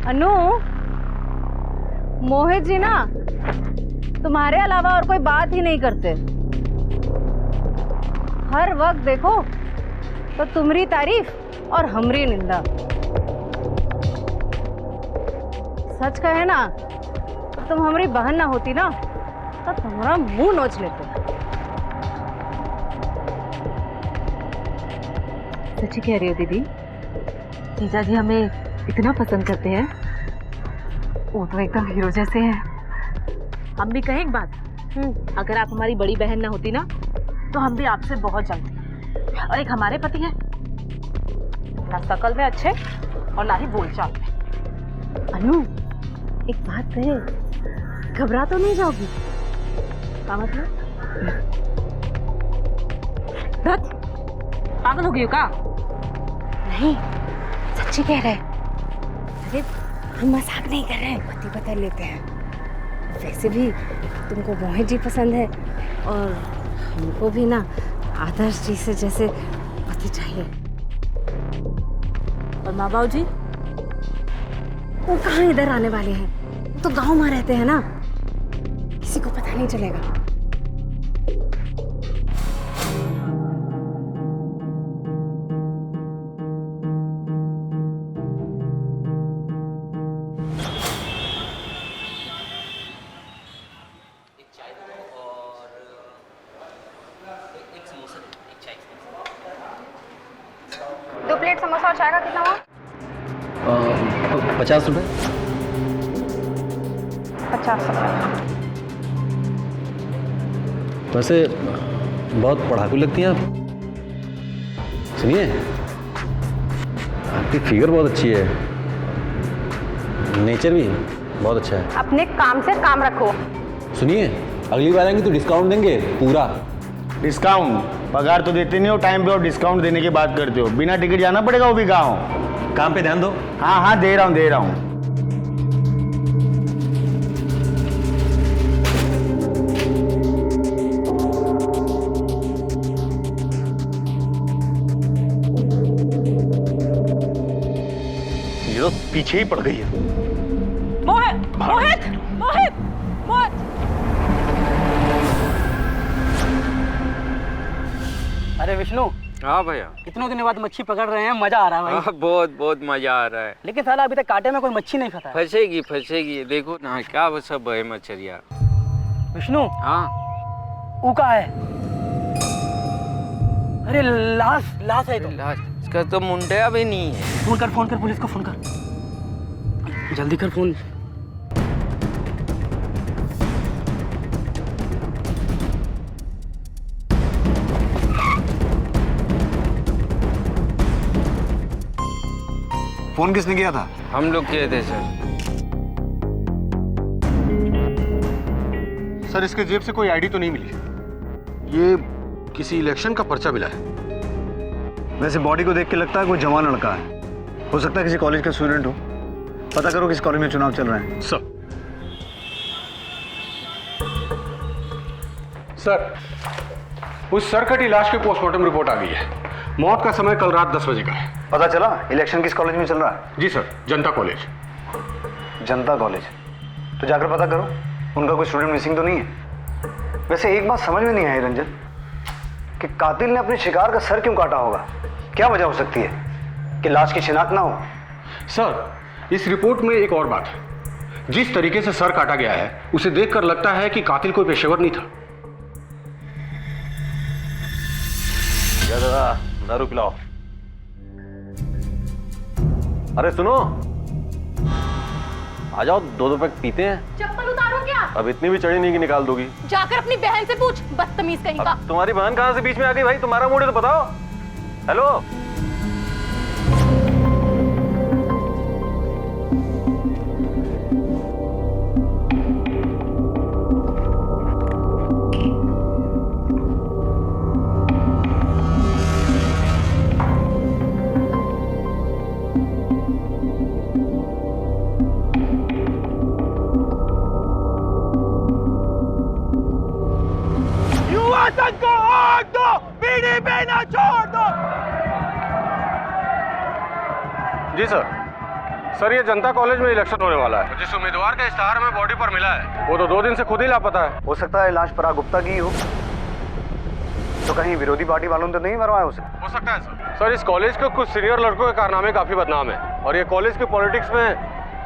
अनु, मोहित जी ना तुम्हारे अलावा और कोई बात ही नहीं करते। हर वक्त देखो तो तुम्हारी तारीफ और हमरी निंदा। सच कहे ना तो तुम हमारी बहन ना होती ना तो तुम्हारा मुंह नोच लेते। सच्ची कह रही हो दीदी, जीजा जी हमें इतना पसंद करते हैं। वो तो एकदम हीरो जैसे हैं। हम भी कहें एक बात, अगर आप हमारी बड़ी बहन ना होती ना तो हम भी आपसे बहुत जलते। और एक हमारे पति हैं, ना शकल में अच्छे और ना ही बोलचाल में। अनु, एक बात कहे, घबरा तो नहीं जाओगी? क्या मतलब? रथ पागल हो गई हो का? नहीं, सच्ची कह रहे। अरे हम मजाक नहीं कर रहे हैं, पति बदल लेते हैं। वैसे भी तुमको मोहित जी पसंद है और हमको भी ना आदर्श जी से जैसे पति चाहिए। और माँ बाबू जी? वो कहाँ इधर आने वाले हैं, वो तो गांव में रहते हैं ना, किसी को पता नहीं चलेगा। दो प्लेट समोसा और चाय का कितना हुआ? 50 रुपये। 50 रुपये। वैसे बहुत पढ़ाकू लगती हैं आप। सुनिए, आपकी फिगर बहुत अच्छी है, नेचर भी बहुत अच्छा है। अपने काम से काम रखो। सुनिए, अगली बार आएंगे तो डिस्काउंट देंगे पूरा। डिस्काउंट? पगार तो देते नहीं हो टाइम पे और डिस्काउंट देने की बात करते हो। बिना टिकट जाना पड़ेगा वो भी गाँव। काम पे ध्यान दो। हाँ हाँ, दे रहा हूँ। ये तो पीछे ही पड़ गई है। मोहित मोहित मोहित मोहित! अरे विष्णु। हाँ भैया। इतनों दिनों बाद मच्छी पकड़ रहे हैं, मजा आ रहा है भाई। हाँ, बहुत बहुत मजा आ रहा है। लेकिन साला अभी तक कांटे में कोई मच्छी नहीं फंसा है। फंसेगी फंसेगी, देखो ना क्या वो सब है मछलियाँ। विष्णु। हाँ। ऊ का है? अरे लाश लाश है तो। लाश? इसका तो मुंडिया भी नहीं है। फोन कर पुलिस को फोन कर, जल्दी कर फोन। फोन किसने किया था? हम लोग किए थे सर। सर, इसके जेब से कोई आईडी तो नहीं मिली। ये किसी इलेक्शन का पर्चा मिला है। वैसे बॉडी को देख के लगता है कोई जवान लड़का है, हो सकता है किसी कॉलेज का स्टूडेंट हो। पता करो किस कॉलेज में चुनाव चल रहे हैं। सर, उस सरकटी लाश की पोस्टमार्टम रिपोर्ट आ गई है। मौत का समय कल रात 10 बजे का है। पता चला इलेक्शन किस कॉलेज में चल रहा है? जी सर, जनता कॉलेज। जनता कॉलेज? तो जाकर पता करो उनका कोई स्टूडेंट मिसिंग तो नहीं है। वैसे एक बात समझ में नहीं आई रंजन, कि कातिल ने अपने शिकार का सर क्यों काटा होगा? क्या वजह हो सकती है कि लाश की शिनाख्त ना हो? सर, इस रिपोर्ट में एक और बात है। जिस तरीके से सर काटा गया है उसे देखकर लगता है कि कातिल कोई पेशेवर नहीं था। दादा, दारू पिलाओ। अरे सुनो, आ जाओ, 2 पैक पीते हैं। चप्पल उतारो क्या? अब इतनी भी चढ़ी नहीं कि निकाल दोगी। जाकर अपनी बहन से पूछ, बदतमीज कहीं का। तुम्हारी बहन कहाँ से बीच में आ गई भाई? तुम्हारा मूड है तो बताओ। हेलो। जी सर, सर ये जनता कॉलेज में इलेक्शन होने वाला है। जिस उम्मीदवार का इश्तेहार हमें बॉडी पर मिला है वो तो 2 दिन से खुद ही लापता है। हो सकता है लाश पराग गुप्ता की ही हो। तो कहीं विरोधी पार्टी वालों ने तो नहीं मरवाया उसे? हो सकता है सर। सर इस कॉलेज के कुछ सीनियर लड़कों के कारनामे काफी बदनाम है और ये कॉलेज की पॉलिटिक्स में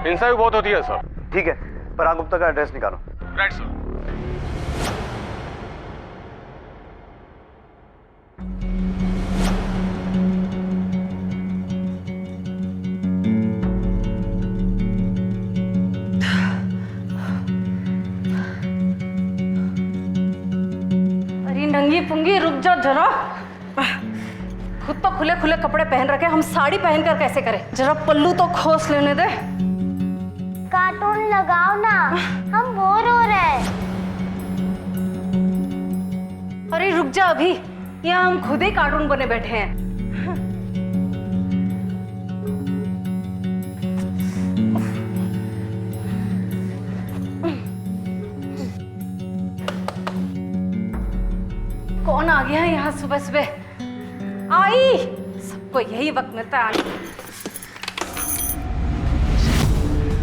हिंसा भी बहुत होती है सर। ठीक है, पराग गुप्ता का एड्रेस निकालो। Right sir. अरे नंगी पुंगी रुक जा जरा। खुद तो खुले खुले कपड़े पहन रखे, हम साड़ी पहनकर कैसे करें? जरा पल्लू तो खोस लेने दे। कार्टून लगाओ ना, हम बोर हो रहे हैं। अरे रुक जा, अभी यहाँ हम खुद ही कार्टून बने बैठे हैं। कौन आ गया है यहाँ सुबह सुबह? आई, सबको यही वक्त मिलता है आने।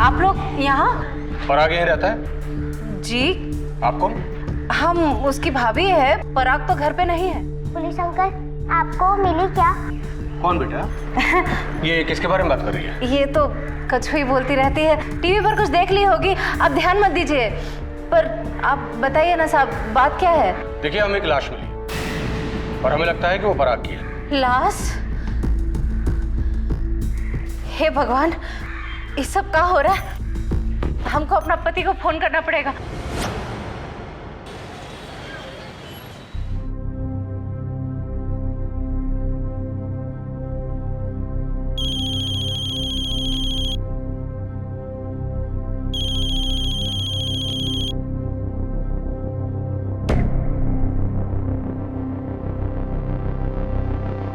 आप लोग यहाँ? पराग यहीं रहता है? जी। आप कौन? हम उसकी भाभी है। पराग तो घर पे नहीं है। पुलिस अंकल, आपको मिली क्या? कौन बेटा? ये किसके बारे में बात कर रही है? ये तो कछुई बोलती रहती है, टीवी पर कुछ देख ली होगी, आप ध्यान मत दीजिए। पर आप बताइए ना साहब, बात क्या है? देखिए हमें एक लाश मिली और हमें लगता है कि वो पराग की है। लाश? हे भगवान, ये सब क्या हो रहा है? हमको अपना पति को फोन करना पड़ेगा।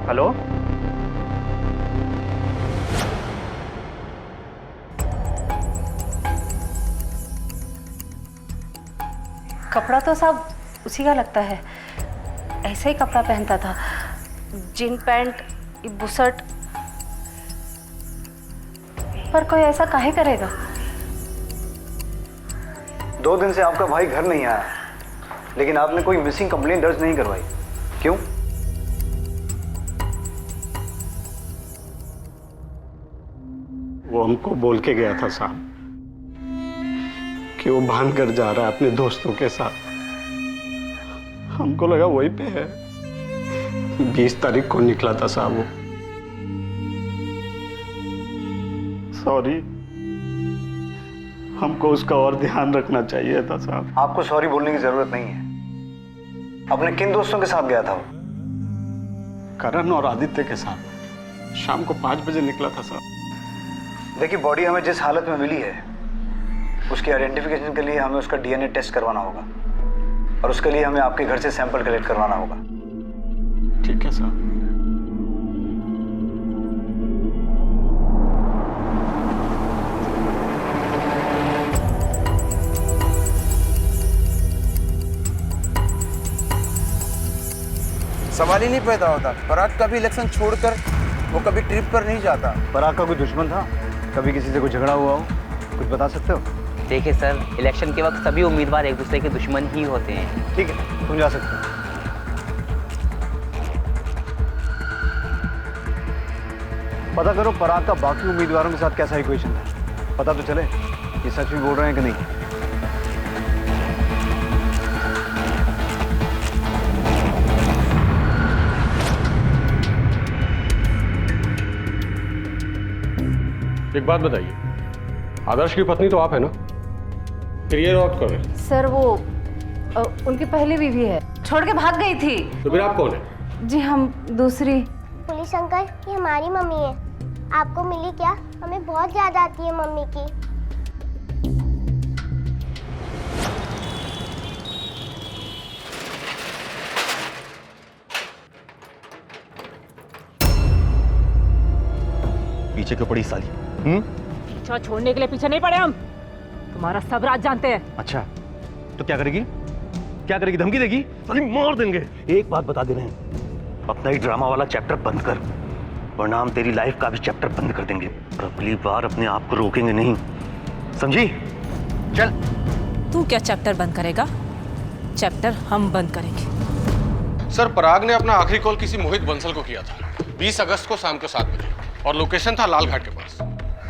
हेलो, कपड़ा तो सब उसी का लगता है, ऐसे ही कपड़ा पहनता था, जीन पैंट, बुशर्ट। पर कोई ऐसा काहे करेगा? 2 दिन से आपका भाई घर नहीं आया, लेकिन आपने कोई मिसिंग कंप्लेंट दर्ज नहीं करवाई, क्यों? वो हमको बोल के गया था साहब कि वो भान कर जा रहा है अपने दोस्तों के साथ। हमको लगा वहीं पे है। 20 तारीख को निकला था साहब वो। सॉरी, हमको उसका और ध्यान रखना चाहिए था साहब। आपको सॉरी बोलने की जरूरत नहीं है। अपने किन दोस्तों के साथ गया था वो? करण और आदित्य के साथ। शाम को 5 बजे निकला था साहब। देखिए, बॉडी हमें जिस हालत में मिली है उसकी आइडेंटिफिकेशन के लिए हमें उसका डीएनए टेस्ट करवाना होगा और उसके लिए हमें आपके घर से सैंपल कलेक्ट करवाना होगा। ठीक है साहब। सवाल ही नहीं पैदा होता। पराग कभी इलेक्शन छोड़कर वो कभी ट्रिप पर नहीं जाता। पराग का कोई दुश्मन था? कभी किसी से कोई झगड़ा हुआ हो? कुछ बता सकते हो? देखिए सर, इलेक्शन के वक्त सभी उम्मीदवार एक दूसरे के दुश्मन ही होते हैं। ठीक है, तुम जा सकते हो। पता करो पराग का बाकी उम्मीदवारों के साथ कैसा इक्वेशन था। पता तो चले ये सच भी बोल रहे हैं कि नहीं। एक बात बताइए, आदर्श की पत्नी तो आप है ना? फिर ये रॉक कौन है? सर वो उनकी पहली बीवी है, छोड़ के भाग गई थी। तो फिर आप कौन है? जी हम दूसरी। पुलिस अंकल, ये हमारी मम्मी है। आपको मिली क्या? हमें बहुत याद आती है मम्मी की। पीछे क्यों पड़ी साली? पीछा छोड़ने के लिए पीछे नहीं पड़े हम। तुम्हारा सब राज जानते हैं। अच्छा, तो क्या करेगी? क्या करेगी? धमकी देगी? साली मार देंगे। एक बात बता दे रहे हैं, अपना ही ड्रामा वाला चैप्टर बंद कर वरना हम तेरी लाइफ का भी चैप्टर बंद कर देंगे और अगली बार अपने आप को रोकेंगे नहीं, समझी? चल। तू क्या चैप्टर बंद करेगा? चैप्टर हम बंद करेंगे। सर, पराग ने अपना आखिरी कॉल किसी मोहित बंसल को किया था 20 अगस्त को शाम को 7 बजे और लोकेशन था लाल घाट के पास।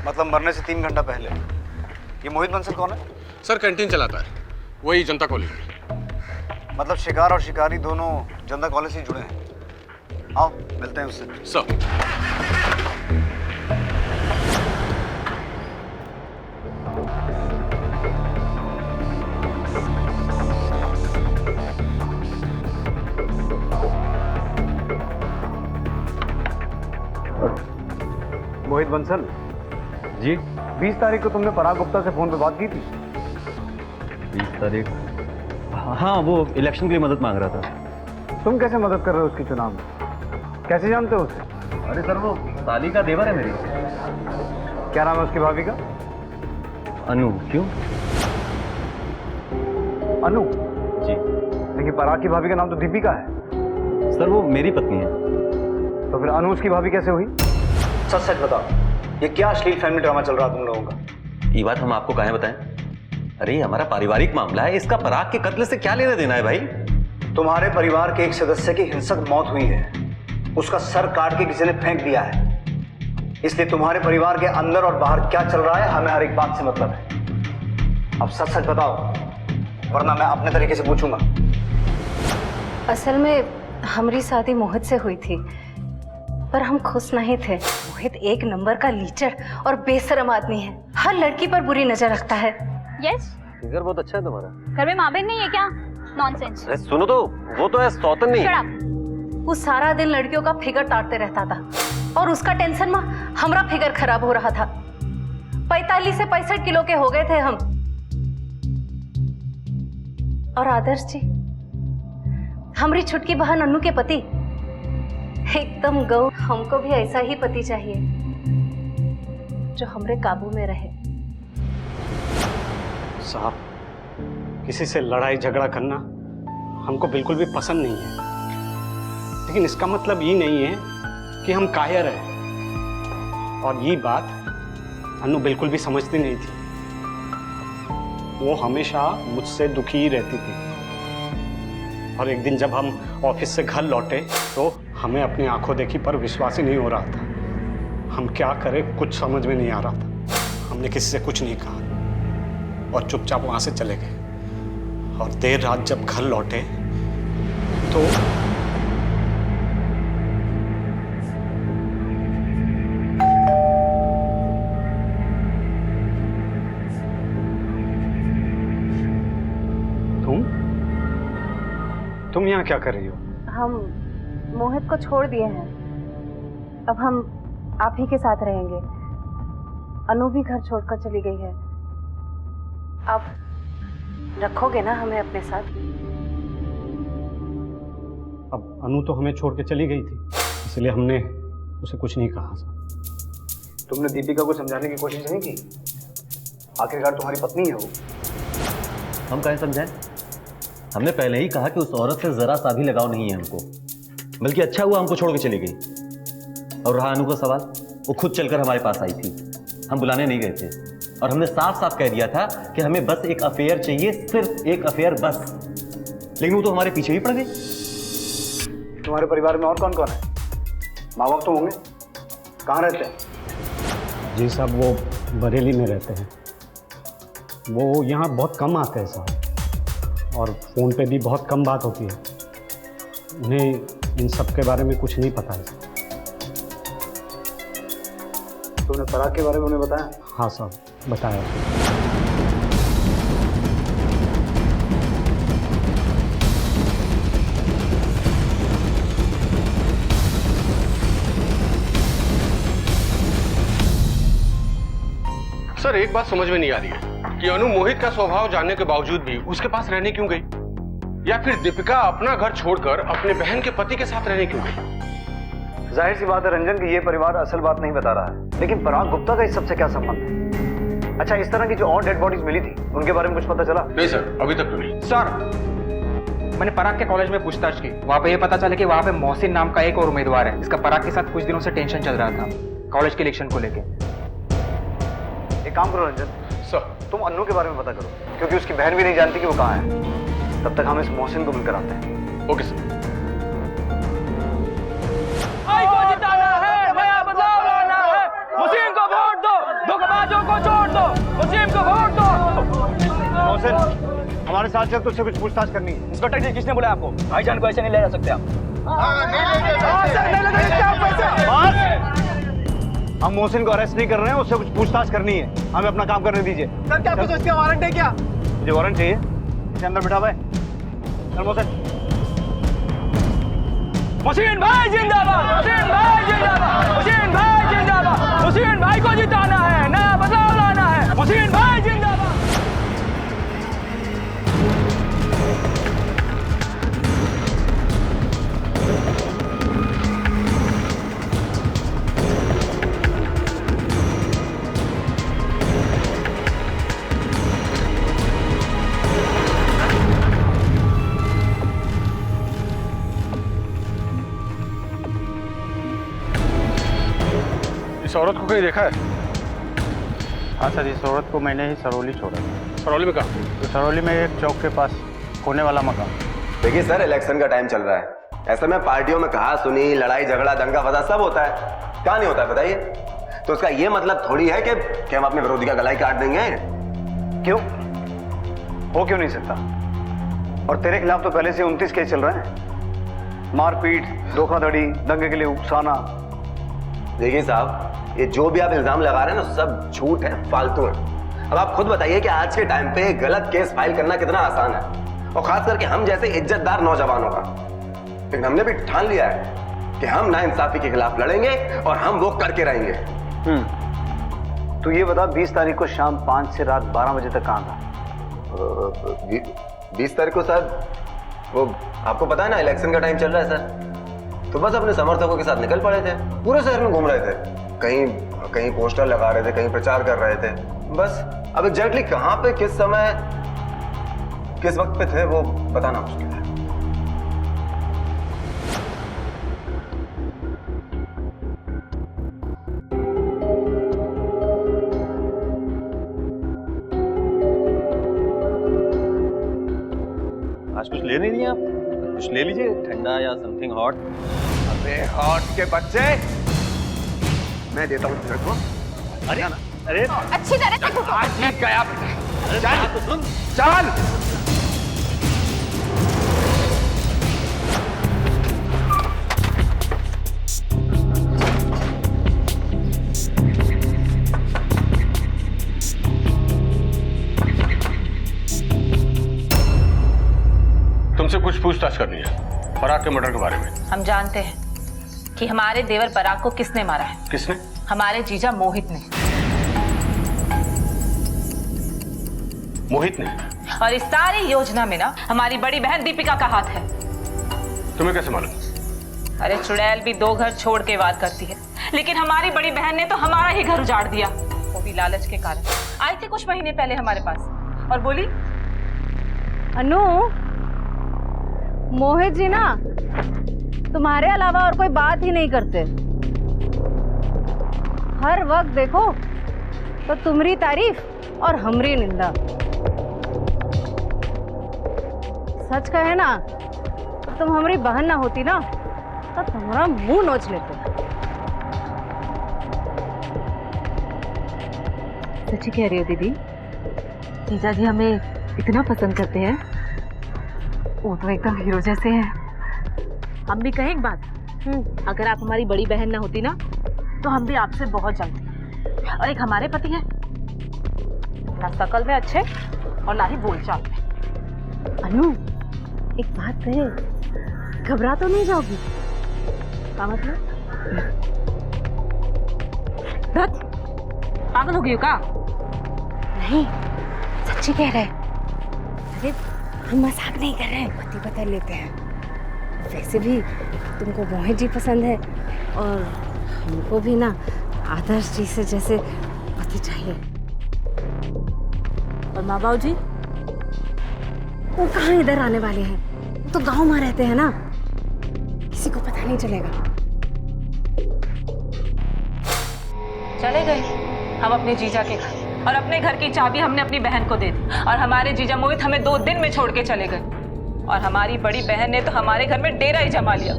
मतलब मरने से 3 घंटा पहले। ये मोहित बंसल कौन है? सर, कैंटीन चलाता है, वही जनता कॉलेज में। मतलब शिकार और शिकारी दोनों जनता कॉलेज से जुड़े हैं। आओ मिलते हैं उससे। सर। मोहित बंसल जी। 20 तारीख को तुमने पराग गुप्ता से फोन पे बात की थी? 20 तारीख? हाँ, वो इलेक्शन के लिए मदद मांग रहा था। तुम कैसे मदद कर रहे हो उसके चुनाव में? कैसे जानते हो उसे? अरे सर, वो साली का देवर है मेरी। क्या नाम है उसकी भाभी का? अनु। क्यों? अनु? जी। लेकिन पराग की भाभी का नाम तो दीपिका है। सर, वो मेरी पत्नी है। तो फिर अनु उसकी भाभी कैसे हुई? सच सच बताओ, ये क्या अश्लील फैमिली ड्रामा चल रहा है तुम लोगों का? ये बात हम आपको काहे बताएं? अरे ये हमारा पारिवारिक मामला है, इसका पराग के कत्ल से क्या लेना देना है भाई? तुम्हारे परिवार के एक सदस्य की हिंसक मौत हुई है, उसका सर काट के किसी ने फेंक दिया है, इसलिए तुम्हारे परिवार के अंदर और बाहर क्या चल रहा है हमें हर एक बात से मतलब है। अब सच सच बताओ, वरना मैं अपने तरीके से पूछूंगा। असल में हमारी शादी मोहित से हुई थी, पर हम खुश नहीं थे। मोहित एक नंबर का लीचर और बेशरम आदमी है, हर लड़की पर बुरी नजर रखता है। यस। फिगर बहुत अच्छा है तुम्हारा। घर में माँ बहन नहीं है क्या? नॉनसेंस। अरे सुनो तो, वो तो है सौतन नहीं। Shut up. वो सारा दिन लड़कियों का फिगर ताड़ते रहता था और उसका टेंशन में हमारा फिगर खराब हो रहा था। 45 से 65 किलो के हो गए थे हम। और आदर्श जी, हमारी छुटकी बहन अन्नू के पति एकदम गौ। हमको भी ऐसा ही पति चाहिए जो हमरे काबू में रहे। साहब, किसी से लड़ाई झगड़ा करना हमको बिल्कुल भी पसंद नहीं है, लेकिन इसका मतलब ये नहीं है कि हम कायर हैं। और ये बात अन्नू बिल्कुल भी समझती नहीं थी। वो हमेशा मुझसे दुखी ही रहती थी। और एक दिन जब हम ऑफिस से घर लौटे तो हमें अपनी आंखों देखी पर विश्वास ही नहीं हो रहा था। हम क्या करें कुछ समझ में नहीं आ रहा था। हमने किसी से कुछ नहीं कहा और चुपचाप वहां से चले गए। और देर रात जब घर लौटे तो तुम यहाँ क्या कर रही हो? हम मोहित को छोड़ दिए हैं, अब हम आप ही के साथ रहेंगे। अनु भी घर छोड़कर चली गई है। आप रखोगे ना हमें अपने साथ? अब अनु तो हमें छोड़ के चली गई थी, इसलिए हमने उसे कुछ नहीं कहा। तुमने दीपिका को समझाने की कोशिश नहीं की? आखिरकार तुम्हारी पत्नी है वो। हम कहें समझाएं? हमने पहले ही कहा कि उस औरत से जरा सा भी लगाव नहीं है हमको, बल्कि अच्छा हुआ हमको छोड़ के चली गई। और रहा अनु का सवाल, वो खुद चलकर हमारे पास आई थी, हम बुलाने नहीं गए थे। और हमने साफ साफ कह दिया था कि हमें बस एक अफेयर चाहिए, सिर्फ एक अफेयर बस। लेकिन वो तो हमारे पीछे ही पड़ गई। तुम्हारे परिवार में और कौन कौन है? माँ बाप तो होंगे, कहाँ रहते हैं? जी साहब, वो बरेली में रहते हैं। वो यहाँ बहुत कम आते हैं साहब, और फ़ोन पे भी बहुत कम बात होती है। उन्हें इन सब के बारे में कुछ नहीं पता है। तुमने पराग के बारे में उन्हें बताया? हाँ साहब, बताया। सर, एक बात समझ में नहीं आ रही है कि अनु मोहित का स्वभाव जानने के बावजूद भी उसके पास रहने क्यों गई? या फिर दीपिका अपना घर छोड़कर अपने बहन के पति के साथ रहने क्यों गई? जाहिर सी बात है रंजन कि ये परिवार असल बात नहीं बता रहा है, लेकिन पराग गुप्ता का इस सबसे क्या संबंध है? अच्छा, इस तरह की जो और डेड बॉडीज मिली थी उनके बारे में कुछ पता चला? नहीं सर, अभी तक तो नहीं। सर, मैंने पराग के कॉलेज में पूछताछ की, वहाँ पे ये पता चला कि वहाँ पे मोहसिन नाम का एक और उम्मीदवार है। इसका पराग के साथ कुछ दिनों से टेंशन चल रहा था कॉलेज के इलेक्शन को लेके। एक काम करो रंजन सर, तुम अन्नू के बारे में पता करो, क्योंकि उसकी बहन भी नहीं जानती कि वो कहाँ है। तब तक हम इस मोहसिन को मिलकर आते हैं। Okay sir. मुस्लिम को वोट दो, धोखेबाजों को छोड़ दो, मुस्लिम को वोट दो। मोहसिन, हमारे साथ चल, तुझसे कुछ पूछताछ करनी है। इंस्पेक्टर जी, किसने बोला आपको? भाईजान को ऐसे नहीं ले जा सकते आप। हम मोहसिन को अरेस्ट नहीं कर रहे हैं, उससे कुछ पूछताछ करनी है। हमें अपना काम करने दीजिए। सर, क्या कुछ उसका वारंट है क्या? मुझे वारंट चाहिए। इसे अंदर बिठा भाई। चल मोहसिन। मुस्लिम भाई जिंदाबाद, मुस्लिम भाई जिंदाबाद, मुस्लिम भाई जिंदाबाद, मुस्लिम भाई को जिताना है, नया बदलाव लाना है, मुस्लिम भाई जिंदाबाद। इस औरत को कहीं देखा है? हाँ सर, इस औरत को मैंने ही सरौली छोड़ा था। सरौली में कहाँ? तो सरौली में एक चौक के पास होने वाला मकान। देखिए सर, इलेक्शन का टाइम चल रहा है। ऐसे में पार्टियों में कहा सुनी, लड़ाई झगड़ा, दंगा फसाद सब होता है। क्या नहीं होता है बताइए? तो उसका ये मतलब थोड़ी है कि हम अपने विरोधी का गला ही काट देंगे। क्यों? हो क्यों नहीं सकता? और तेरे खिलाफ तो पहले से 29 केस चल रहे हैं। मारपीट, धोखाधड़ी, दंगे के लिए उकसाना। देखिए साहब, ये जो भी आप इल्जाम लगा रहे हैं ना, सब झूठ है, फालतू है। अब आप खुद बताइए कि आज के टाइम पे गलत केस फाइल करना कितना आसान है, और खास करके हम जैसे इज्जतदार नौजवानों का। लेकिन हमने भी ठान लिया है कि हम नाइंसाफी के खिलाफ लड़ेंगे और हम वो करके रहेंगे। तो ये बता, 20 तारीख को शाम 5 से रात 12 बजे तक कहाँ था? 20 तारीख को सर, वो आपको पता है ना, इलेक्शन का टाइम चल रहा है सर। तो बस अपने समर्थकों के साथ निकल पड़े थे, पूरे शहर में घूम रहे थे। कहीं पोस्टर लगा रहे थे, कहीं प्रचार कर रहे थे। बस अब एग्जैक्टली कहां पे, किस समय, किस वक्त पे थे, वो बताना मुश्किल है। आज कुछ ले नहीं रही आप? कुछ ले लीजिए, ठंडा या समथिंग हॉट। अबे हॉट के बच्चे, मैं देता हूँ तेरे को। अरे अरे अच्छी तरह से ठीक गया। चल तो सुन, चल। तुमसे कुछ पूछताछ करनी है पराग के मर्डर के बारे में। हम जानते हैं कि हमारे देवर पराग को किसने मारा है। किसने? हमारे जीजा मोहित ने। मोहित ने? और इस सारी योजना में ना हमारी बड़ी बहन दीपिका का हाथ है। तुम्हें कैसे मालूम? अरे चुड़ैल भी 2 घर छोड़ के वार करती है, लेकिन हमारी बड़ी बहन ने तो हमारा ही घर उजाड़ दिया, वो भी लालच के कारण। आई थी कुछ महीने पहले हमारे पास और बोली, अनु, मोहित जी ना तुम्हारे अलावा और कोई बात ही नहीं करते। हर वक्त देखो तो तुम्हारी तारीफ और हमरी निंदा। सच कहे ना, तो तुम हमारी बहन ना होती ना तो तुम्हारा मुंह नोच लेते। सच्ची कह रही हो दीदी, जीजा जी हमें इतना पसंद करते हैं। वो तो एकदम हीरो जैसे हैं। हम भी कहें एक बात, अगर आप हमारी बड़ी बहन ना होती ना तो हम भी आपसे बहुत जलते। और एक हमारे पति हैं, ना शकल में अच्छे और ना ही बोलचाल में। अनु, एक बात कहे, घबरा तो नहीं जाओगी? क्या मतलब? पागल हो गई हो क्या? नहीं, सच्ची कह रहे। अरे हम मजाक नहीं कर रहे हैं, पति बता लेते हैं। वैसे भी तुमको मोहित जी पसंद है और हमको भी ना आदर्श जी से जैसे पति चाहिए। और माँ बाबू जी वो कहाँ इधर आने वाले हैं? तो गांव में रहते हैं ना, किसी को पता नहीं चलेगा। चले गए हम अपने जीजा के घर, और अपने घर की चाबी हमने अपनी बहन को दे दी, और हमारे जीजा मोहित हमें 2 दिन में छोड़ के चले गए, और हमारी बड़ी बहन ने तो हमारे घर में डेरा ही जमा लिया।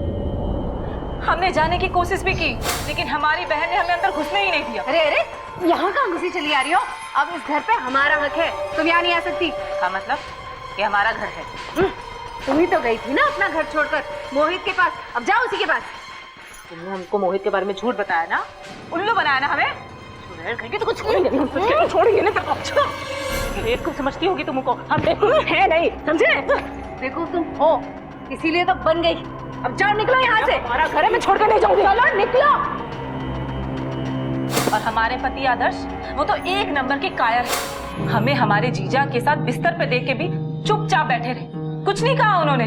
हमने जाने की कोशिश भी की, लेकिन हमारी बहन ने हमें अंदर घुसने ही नहीं दिया। अरे अरे, यहाँ कहाँ घुसी चली आ रही हो? अब इस घर पे हमारा हक है, तुम यहाँ नहीं आ सकती। का मतलब ये हमारा घर है? तुम ही तो गई थी ना अपना घर छोड़कर मोहित के पास, अब जाओ उसी के पास। तुमने हमको मोहित के बारे में झूठ बताया ना, उल्लू बनाया ना हमें। तो कुछ छोड़ेंगे ना, तो समझती होगी तुमको, हम बेवकूफ है नहीं, समझे? बेवकूफ तुम हो, इसीलिए तो बन गई। अब जाओ, निकलो यहाँ से। हमारा घर है, मैं छोड़ कर नहीं जाऊंगी। चलो निकलो। और हमारे पति आदर्श, वो तो 1 नंबर के कायर है। हमें हमारे जीजा के साथ बिस्तर पे देख के भी चुपचाप बैठे रहे, कुछ नहीं कहा उन्होंने,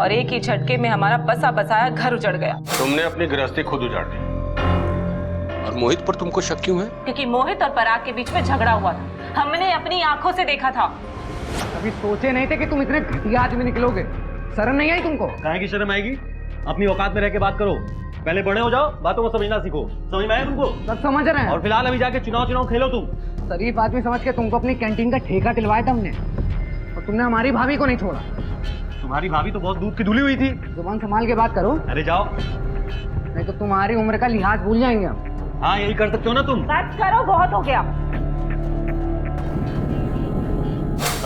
और एक ही झटके में हमारा बसा बसाया घर उजड़ गया। तुमने अपनी गृहस्थी खुद उजाड़ दी। और मोहित पर तुमको शक क्यों है? क्योंकि मोहित और पराग के बीच में झगड़ा हुआ था, हमने अपनी आंखों से देखा था। कभी सोचे नहीं थे कि तुम इतने घटिया आदमी निकलोगे। शर्म नहीं आई तुमको? काहे की शर्म आएगी? अपनी औकात में रह के बात करो, पहले बड़े हो जाओ, बातों को समझना सीखो। समझ में आया तुमको? सब समझ रहे हैं। और फिलहाल अभी जाके चुनाव खेलो तुम। शरीफ आदमी समझ के तुमको अपनी कैंटीन का ठेका दिलवाया था हमने, और तुमने हमारी भाभी को नहीं छोड़ा। तुम्हारी भाभी तो बहुत दूध की धुली हुई थी। जुबान संभाल के बात करो। अरे जाओ, नहीं तो तुम्हारी उम्र का लिहाज भूल जाएंगे हम। हाँ, यही कर सकते हो ना तुम। बात करो, बहुत हो गया।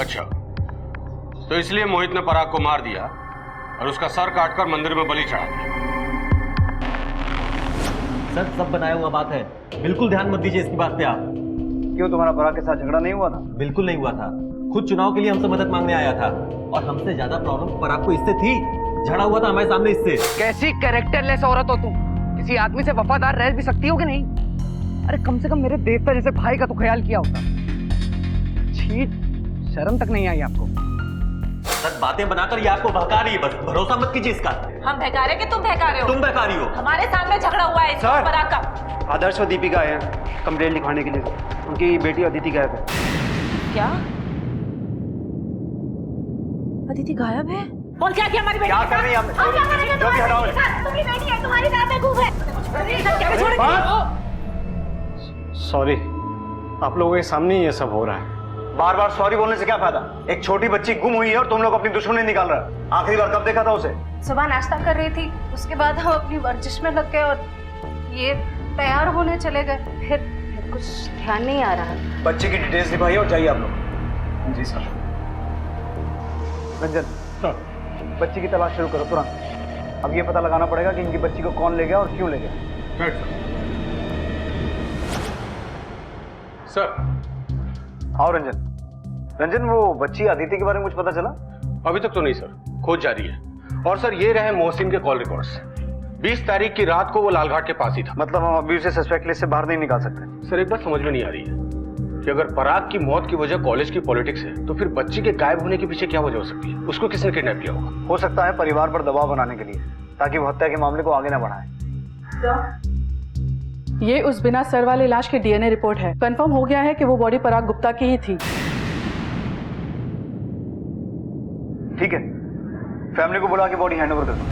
अच्छा, तो इसलिए मोहित ने पराग को मार दिया और उसका सर काटकर मंदिर में बलि चढ़ा दिया। सर, सब बनाया हुआ बात है, बिल्कुल ध्यान मत दीजिए इसकी बात पे आप। क्यों, तुम्हारा पराग के साथ झगड़ा नहीं हुआ था? बिल्कुल नहीं हुआ था, खुद चुनाव के लिए हमसे मदद मांगने आया था, और हमसे ज्यादा प्रॉब्लम पराग को इससे थी, झगड़ा हुआ था हमारे सामने इससे। कैसी कैरेक्टरलेस औरत हो तुम, किसी आदमी से वफादार रह भी सकती हो कि नहीं? अरे कम से कम मेरे देवता जैसे भाई का तो ख्याल किया होता। छी, शर्म तक नहीं आई आपको? सर, बातें बनाकर ये आपको बहका रही है, बस भरोसा मत कीजिए इसका। हम बहका रहे कि तुम बहका रहे हो? तुम बहका रही हो। हमारे सामने झगड़ा हुआ है सर, पराग का। आदर्श और दीपिका आए हैं कंप्लेंट लिखवाने के लिए, उनकी बेटी अदिति गायब है। क्या? अदिति गायब है? बोल क्या किया हमारी बेटी? क्या कर रही है? हम क्या करेंगे तुम्हारी बेटी? तुम्हारी बेटी है, तुम्हारी दादा बेवकूफ है। सॉरी, आप लोगों के सामने ही ये सब हो रहा है। बार बार सॉरी बोलने से क्या फायदा? एक छोटी बच्ची गुम हुई है और तुम लोग अपनी दुश्मनी निकाल रहे हो। आखिरी बार कब देखा था उसे? सुबह नाश्ता कर रही थी, उसके बाद हम अपनी वर्जिश में लग गए और ये तैयार होने चले गए, फिर कुछ ध्यान नहीं आ रहा। बच्चे की डिटेल्स लिखवाइए और जाइए आप लोग। जी सर। रंजन सर, बच्ची की तलाश शुरू करो तुरंत। अब ये पता लगाना पड़ेगा कि इनकी बच्ची को कौन ले गया और क्यों ले गया। सर। हाँ रंजन। रंजन, वो बच्ची अदिति के बारे में कुछ पता चला? अभी तक तो नहीं सर, खोज जारी है। और सर, ये रहे मोहसिन के कॉल रिकॉर्ड्स। 20 तारीख की रात को वो लालघाट के पास ही था। मतलब हम अभी उसे सस्पेक्ट लिस्ट से बाहर नहीं निकाल सकते? सर, एक बात समझ में नहीं आ रही है कि अगर पराग की मौत की वजह कॉलेज की पॉलिटिक्स है, तो फिर बच्ची के गायब होने के पीछे क्या वजह हो सकती है? उसको किसने किडनैप किया होगा? हो सकता है परिवार पर दबाव बनाने के लिए, ताकि वो हत्या के मामले को आगे न बढ़ाए। ये उस बिना सर वाले लाश की डीएनए रिपोर्ट है। कंफर्म हो गया है कि वो बॉडी पराग गुप्ता की ही थी। ठीक है, फैमिली को बुला के बॉडी हैंडओवर कर दो।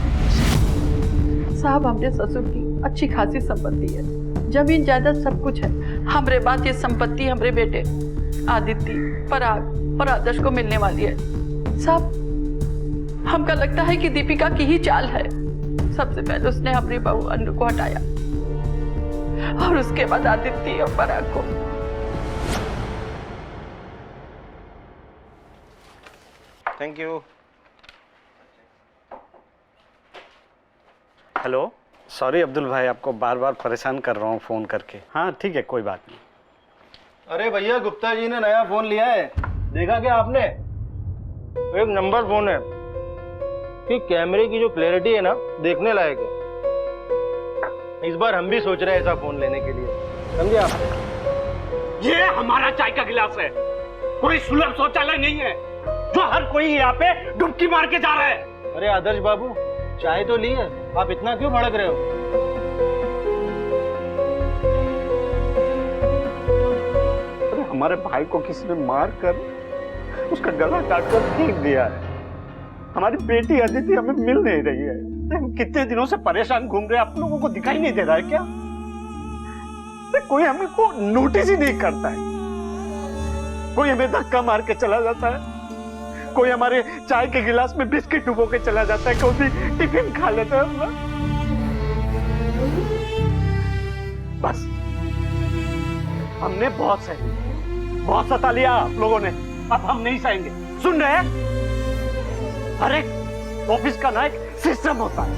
साहब, हमने ससुर की अच्छी खासी संपत्ति है, जमीन जायदाद सब कुछ है। हमरे बात ये संपत्ति हमरे बेटे आदित्य, पराग और आदर्श को मिलने वाली है। साहब, हमका लगता है कि दीपिका की ही चाल है। सबसे पहले उसने हमारी बहू अनु को हटाया और उसके बाद आदित्य और पराग को। Thank you. Hello, sorry Abdul भाई, आपको बार बार परेशान कर रहा हूँ फ़ोन करके। हाँ ठीक है, कोई बात नहीं। अरे भैया, गुप्ता जी ने नया फोन लिया है, देखा क्या आपने? एक नंबर फोन है कि कैमरे की जो क्लैरिटी है ना, देखने लायक है। इस बार हम भी सोच रहे हैं ऐसा फोन लेने के लिए, समझे आप? ये हमारा चाय का गिलास है, कोई सुलभ शौचालय नहीं है जो हर कोई यहाँ पे डुबकी मार के जा रहा है। अरे आदर्श बाबू, चाय तो ली है, आप इतना क्यों भड़क रहे हो? हमारे भाई को किसी ने मार कर उसका गला काट कर फेंक दिया है। हमारी बेटी अदिति हमें मिल नहीं रही है। हम कितने दिनों से परेशान घूम रहे हैं, आप लोगों को दिखाई नहीं दे रहा है क्या? कोई हमें को नोटिस ही नहीं करता है। कोई हमें धक्का मार के चला जाता है, कोई हमारे चाय के गिलास में बिस्किट डुबो के चला जाता है, कोई टिफिन खा लेता है अपना। बस हमने बहुत सही, बहुत सता लिया आप लोगों ने, अब हम नहीं सहेंगे। सुन रहे हैं? हर एक ऑफिस का ना एक सिस्टम होता है,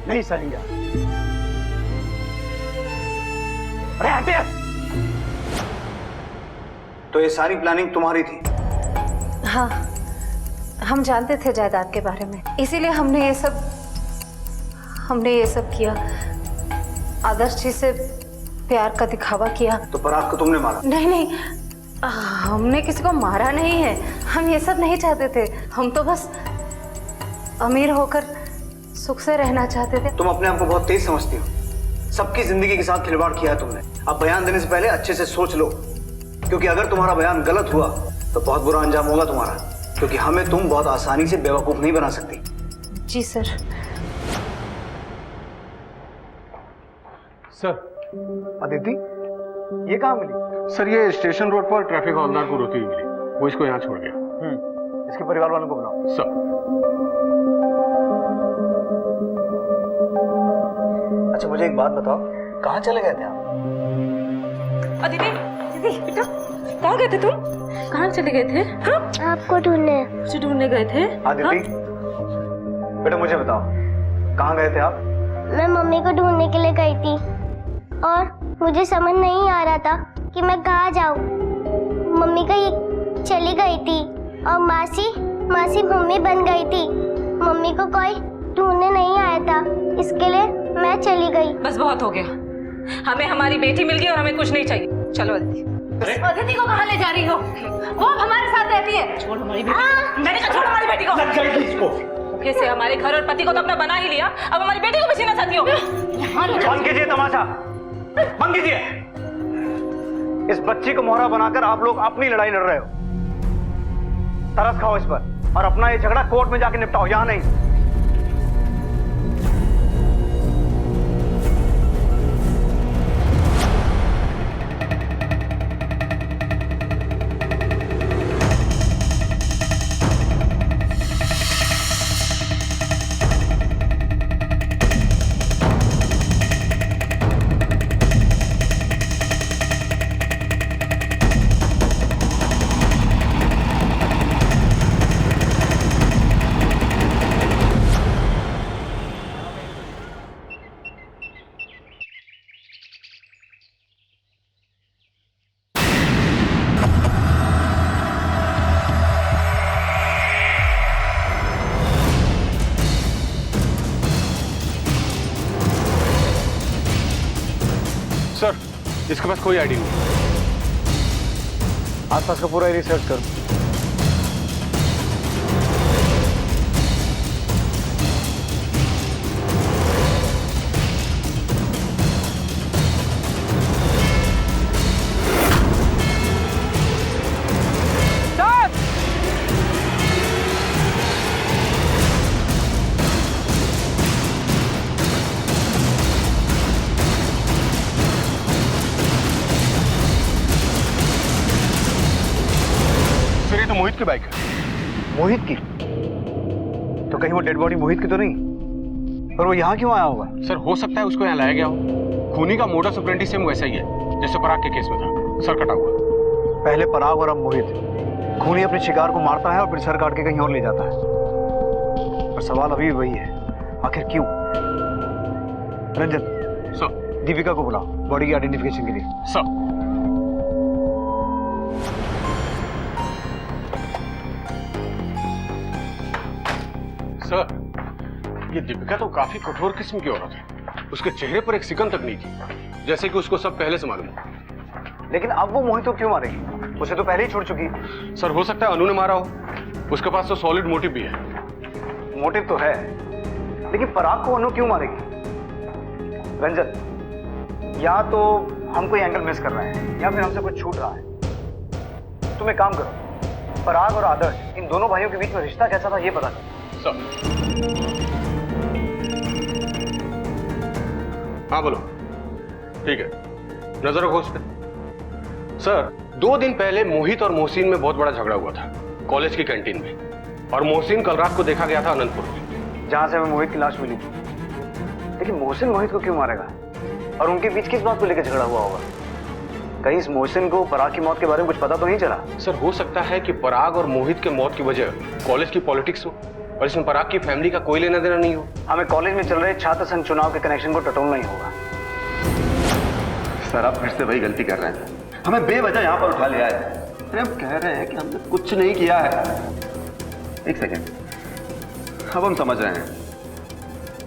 नहीं सहेंगे। अरे हटे! तो ये सारी प्लानिंग तुम्हारी थी? हाँ, हम जानते थे जायदाद के बारे में, इसीलिए हमने ये सब किया। आदर्श जी से प्यार का दिखावा किया। तो पराग को तुमने मारा? नहीं, हमने किसी को मारा नहीं है। हम ये सब नहीं चाहते थे। हम तो बस अमीर होकर सुख से रहना चाहते थे। तुम अपने आप को बहुत तेज समझती हो। सबकी जिंदगी के साथ खिलवाड़ किया है तुमने। अब बयान देने से पहले अच्छे से सोच लो, क्योंकि अगर तुम्हारा बयान गलत हुआ तो बहुत बुरा अंजाम होगा तुम्हारा, क्योंकि हमें तुम बहुत आसानी से बेवकूफ नहीं बना सकती। जी सर। सर, अदिति ये कहाँ मिली? सर ये स्टेशन रोड पर ट्रैफिक हवलदार को रोती हुई मिली, वो इसको यहाँ छोड़ गया। इसके परिवार वालों को बुलाओ। सर। अच्छा मुझे एक बात बताओ, कहाँ चले गए थे आप? अदिति, बेटा कहाँ गए थे तुम? कहाँ चले गए थे? हाँ? आपको ढूंढने। मुझे ढूंढने गए थे? अदिति, बेटा मुझे बताओ, कहाँ गए थे आप? मैं मम्मी को ढूंढने के लिए गई थी और मुझे समझ नहीं आ रहा था कि मैं कहाँ जाऊँ। मम्मी कहीं चली गई थी और मासी मम्मी बन गई थी। मम्मी को कोई ढूंढने नहीं आया था, इसके लिए मैं चली गई। बस बहुत हो गया, हमें हमारी बेटी मिल गई और हमें कुछ नहीं चाहिए। चलो अदिति। अदिति को कहाँ ले जा रही हो? वो हमारे साथ रहती है। छोड़ हमारी बेटी। मैंने कहा छोड़ हमारी बेटी को। कैसे हमारे घर और पति को तो अपना बना ही लिया, अब हमारी बेटी को भी छीनना चाहती हो? बंद कीजिए तमाशा, बंद कीजिए। इस बच्ची को मोहरा बनाकर आप लोग अपनी लड़ाई लड़ रहे हो। तरस खाओ इस पर और अपना ये झगड़ा कोर्ट में जाके निपटाओ, यहां नहीं। सर, इसके पास कोई आईडी नहीं। आसपास का पूरा रिसर्च करो। मोहित की बाइक है। मोहित की? तो कहीं वो डेड बॉडी मोहित की तो नहीं? पर वो यहाँ क्यों आया होगा? सर हो सकता है उसको यहाँ लाया गया हो। खूनी का मोडस ऑपरेंडी सेम वैसा ही है जैसे पराग के केस में था, सर कटा हुआ। पहले पराग और अब मोहित। खूनी अपने शिकार को मारता है और फिर सर काट के कहीं और ले जाता है। पर सवाल अभी भी वही है, आखिर क्यों? रंजन, सर दीपिका को बुलाओ बॉडी की आइडेंटिफिकेशन के लिए। सर। सर, ये दीपिका तो काफी कठोर किस्म की औरत है। उसके चेहरे पर एक सिकन तक नहीं थी, जैसे कि उसको सब पहले से मालूम हो। लेकिन अब वो मोहित को क्यों मारेगी? उसे तो पहले ही छोड़ चुकी। सर हो सकता है अनु ने मारा हो, उसके पास तो सॉलिड मोटिव भी है। मोटिव तो है, लेकिन पराग को अनु क्यों मारेगी? रंजन, या तो हम कोई एंगल मिस कर रहे हैं या फिर हमसे कुछ छूट रहा है। तुम एक काम करो, पराग और आदर्श इन दोनों भाइयों के बीच में रिश्ता कैसा था ये पता कर। सर। हाँ बोलो। ठीक है, नजर रखो उस पे। सर, 2 दिन पहले मोहित और मोहसिन में बहुत बड़ा झगड़ा हुआ था कॉलेज की कैंटीन में, और मोहसिन कल रात को देखा गया था अनंतपुर में, जहां से हमें मोहित की लाश मिली थी। लेकिन मोहसिन मोहित को क्यों मारेगा, और उनके बीच किस बात को लेकर झगड़ा हुआ होगा? कहीं इस मोहसिन को पराग की मौत के बारे में कुछ पता तो नहीं चला? सर, हो सकता है कि पराग और मोहित के मौत की वजह कॉलेज की पॉलिटिक्स हो, और इसमें पराग की फैमिली का कोई लेना देना नहीं हो। हमें कॉलेज में चल रहे छात्र संघ चुनाव के कनेक्शन को टटोलना ही होगा। सर, आप फिर से वही गलती कर रहे हैं। हमें बेवजह यहाँ पर उठा लिया है। अरे हम कह रहे हैं कि हमने कुछ नहीं किया है। एक सेकेंड, अब हम समझ रहे हैं।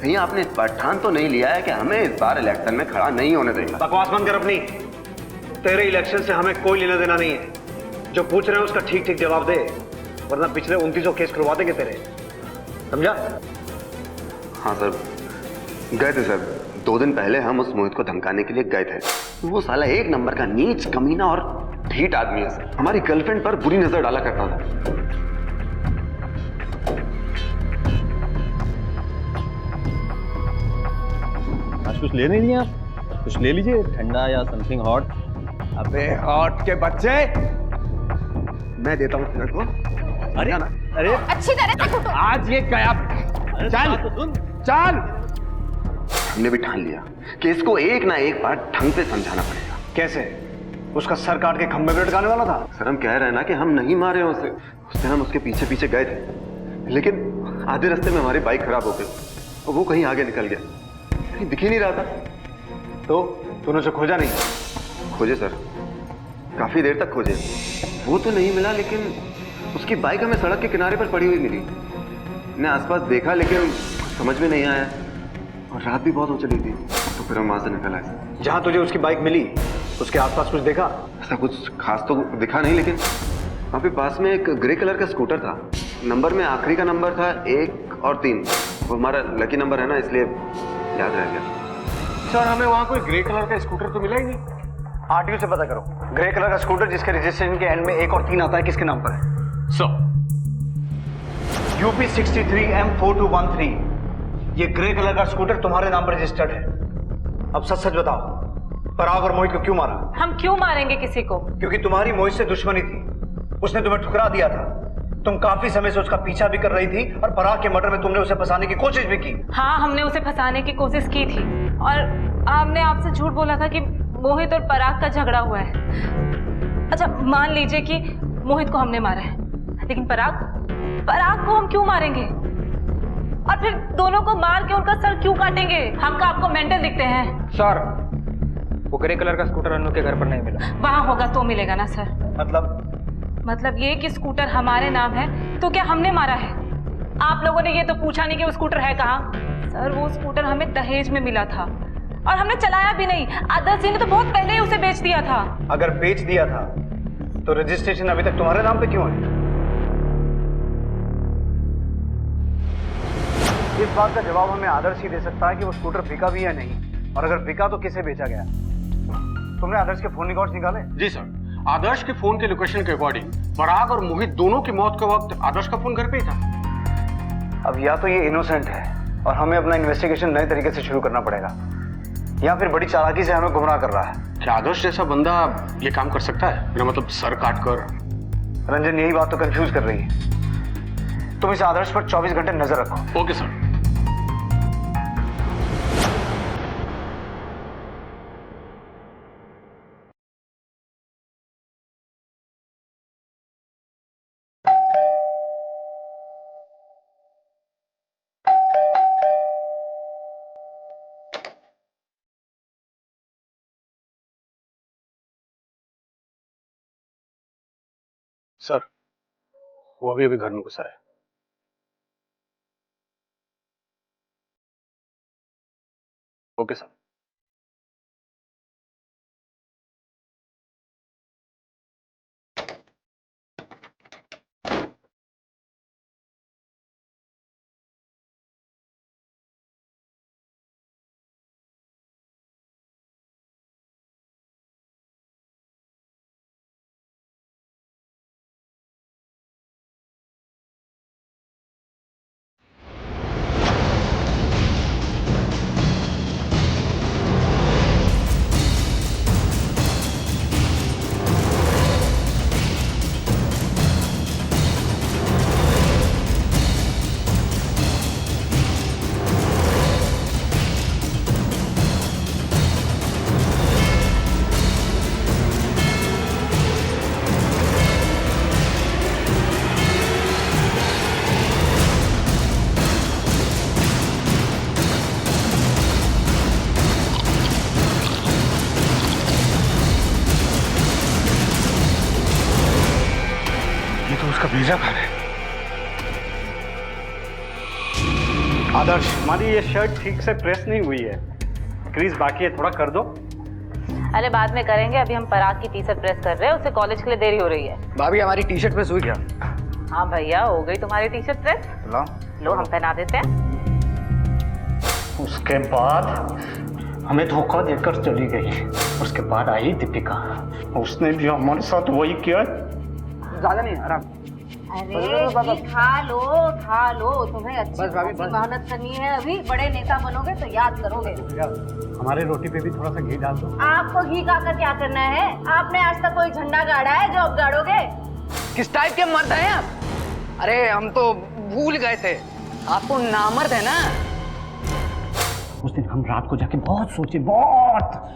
कहीं आपने इस बार ठान तो नहीं लिया है कि हमें इस बार इलेक्शन में खड़ा नहीं होने देगा? बकवास बंद कर अपनी। तेरे इलेक्शन से हमें कोई लेना देना नहीं है। जो पूछ रहे हैं उसका ठीक ठीक जवाब दे, वरना पिछले 29 केस खुलवा देंगे तेरे, समझा? हाँ सर, गए थे सर। 2 दिन पहले हम उस मोहित को धमकाने के लिए गए थे। वो साला 1 नंबर का नीच, कमीना और ढीठ आदमी है सर। हमारी गर्लफ्रेंड पर बुरी नजर डाला करता था। आज कुछ ले नहीं दिया आप? कुछ ले लीजिए, ठंडा या समथिंग हॉट। अबे हॉट के बच्चे, मैं देता हूँ तेरे को। अरे अरे अच्छी तरह से कुटो। आज ये क्या? चल चल। हमने भी ठान लिया कि इसको एक ना एक बार ढंग से समझाना पड़ेगा। कैसे? उसका सर काट के खंभे पे लटकाने वाला था? सर, हम कह रहे हैं ना कि हम नहीं मारे उसे। उस दिन हम उसके पीछे पीछे गए थे, लेकिन आधे रास्ते में हमारी बाइक खराब हो गई और वो कहीं आगे निकल गया, कहीं दिख ही नहीं रहा था। तो तूने उसे खोजा नहीं? खोजे सर, काफी देर तक खोजे। वो तो नहीं मिला, लेकिन उसकी बाइक हमें सड़क के किनारे पर पड़ी हुई मिली। मैंने आसपास देखा, लेकिन समझ में नहीं आया, और रात भी बहुत हो चली थी, तो फिर हम वहां से निकल आए। जहां तुझे उसकी बाइक मिली उसके आसपास कुछ देखा? ऐसा कुछ खास तो दिखा नहीं, लेकिन वहां पे पास में एक ग्रे कलर का स्कूटर था। नंबर में आखिरी का नंबर था 1 और 3। वो हमारा लकी नंबर है ना, इसलिए याद रह गया। सर, हमें वहां कोई ग्रे कलर का स्कूटर तो मिला ही नहीं। आरटीओ से पता करो। ग्रे कलर का स्कूटर जिसके रजिस्ट्रेशन के एंड में 1 और 3 आता है, किसके नाम पर है? Sir, UP 63M4213। ये ग्रे कलर का स्कूटर तुम्हारे नाम पर रजिस्टर्ड है। अब सच सच बताओ, पराग और मोहित को क्यों मारा? हम क्यों मारेंगे किसी को? क्योंकि तुम्हारी मोहित से दुश्मनी थी। उसने तुम्हें ठुकरा दिया था। तुम काफी समय से उसका पीछा भी कर रही थी, और पराग के मर्डर में तुमने उसे फंसाने की कोशिश भी की। हाँ, हमने उसे फंसाने की कोशिश की थी, और हमने आपसे झूठ बोला था कि मोहित और पराग का झगड़ा हुआ है। अच्छा, मान लीजिए कि मोहित को हमने मारा है, लेकिन पराग को हम क्यों मारेंगे? और फिर दोनों को मार के उनका सर क्यों काटेंगे? हम का आपको मेंटल दिखते हैं? सर, वो ग्रे कलर का स्कूटर अनु के घर पर नहीं मिला। वहां होगा तो मिलेगा ना सर। मतलब ये कि स्कूटर हमारे नाम है, तो क्या हमने मारा है? आप लोगों ने ये तो पूछा नहीं कि वो स्कूटर है कहाँ। सर, वो स्कूटर हमें दहेज में मिला था, और हमने चलाया भी नहीं। आदर्श जी ने तो बहुत पहले ही उसे बेच दिया था। अगर बेच दिया था तो रजिस्ट्रेशन अभी तक तुम्हारे नाम पे क्यों है? इस बात का जवाब हमें आदर्श ही दे सकता है कि वो स्कूटर बिका भी या नहीं, और अगर बिका तो किसे बेचा गया। तुमने आदर्श के फोन रिकॉर्ड्स निकाले? जी सर, आदर्श के फोन के लोकेशन के अकॉर्डिंग पराग और मोहित दोनों की मौत के वक्त आदर्श का फोन घर पे ही था। अब या तो ये इनोसेंट है और हमें अपना इन्वेस्टिगेशन नए तरीके से शुरू करना पड़ेगा, या फिर बड़ी चालाकी से हमें गुमराह कर रहा है। क्या आदर्श जैसा बंदा ये काम कर सकता है? मेरा मतलब सर काट कर। रंजन, यही बात तो कंफ्यूज कर रही है। तुम इस आदर्श पर 24 घंटे नजर रखो। Okay sir. सर, वो अभी घर में घुसा है। Okay sir. भेजा मैंने। आदर्श, हमारी ये शर्ट ठीक से प्रेस नहीं हुई है, क्रीज बाकी है, थोड़ा कर दो। अरे बाद में करेंगे, अभी हम पराग की टी शर्ट प्रेस कर रहे हैं, उसे कॉलेज के लिए देरी हो रही है। भाभी हमारी टी शर्ट प्रेस हुई क्या? हाँ भैया, हो गई तुम्हारी टी शर्ट प्रेस। लो हम पहना देते हैं। उसके बाद हमें धोखा देकर चली गई। उसके बाद आई दीपिका, उसने भी हमारे साथ वही किया। ज्यादा नहीं, आराम। अरे खा लो, तुम्हें अच्छी मेहनत करनी है, अभी बड़े नेता बनोगे तो याद करोगे। हमारे रोटी पे भी थोड़ा सा घी डाल दो। आपको घी खाकर क्या करना है? आपने आज तक कोई झंडा गाड़ा है जो अब गाड़ोगे? किस टाइप के मर्द हैं आप? अरे हम तो भूल गए थे, आपको नामर्द है ना। उस दिन हम रात को जाके बहुत सोचे, बहुत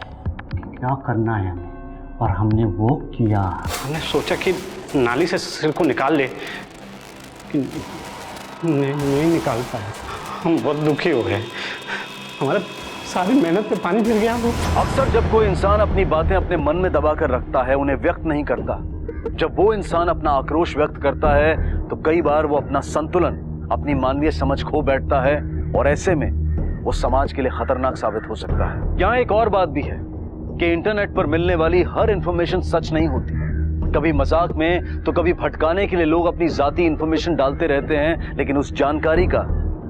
क्या करना है हमें, और हमने वो किया। हमने सोचा कि नाली से सिर को निकाल ले, नहीं निकाल पाए। हम बहुत दुखी हो गए, हमारे सारी मेहनत पे पानी फिर गया। अक्सर जब कोई इंसान अपनी बातें अपने मन में दबा कर रखता है, उन्हें व्यक्त नहीं करता, जब वो इंसान अपना आक्रोश व्यक्त करता है तो कई बार वो अपना संतुलन, अपनी मानवीय समझ खो बैठता है, और ऐसे में वो समाज के लिए खतरनाक साबित हो सकता है। यहाँ एक और बात भी है कि इंटरनेट पर मिलने वाली हर इंफॉर्मेशन सच नहीं होती। कभी मजाक में तो कभी भटकाने के लिए लोग अपनी जाती इंफॉर्मेशन डालते रहते हैं, लेकिन उस जानकारी का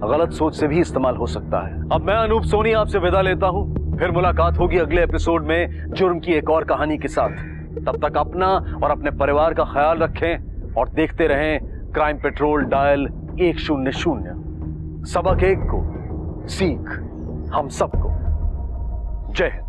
गलत सोच से भी इस्तेमाल हो सकता है। अब मैं अनूप सोनी आपसे विदा लेता हूं, फिर मुलाकात होगी अगले एपिसोड में जुर्म की एक और कहानी के साथ। तब तक अपना और अपने परिवार का ख्याल रखें और देखते रहें क्राइम पेट्रोल डायल 100। सबक एक को, सीख हम सबको। जय हिंद।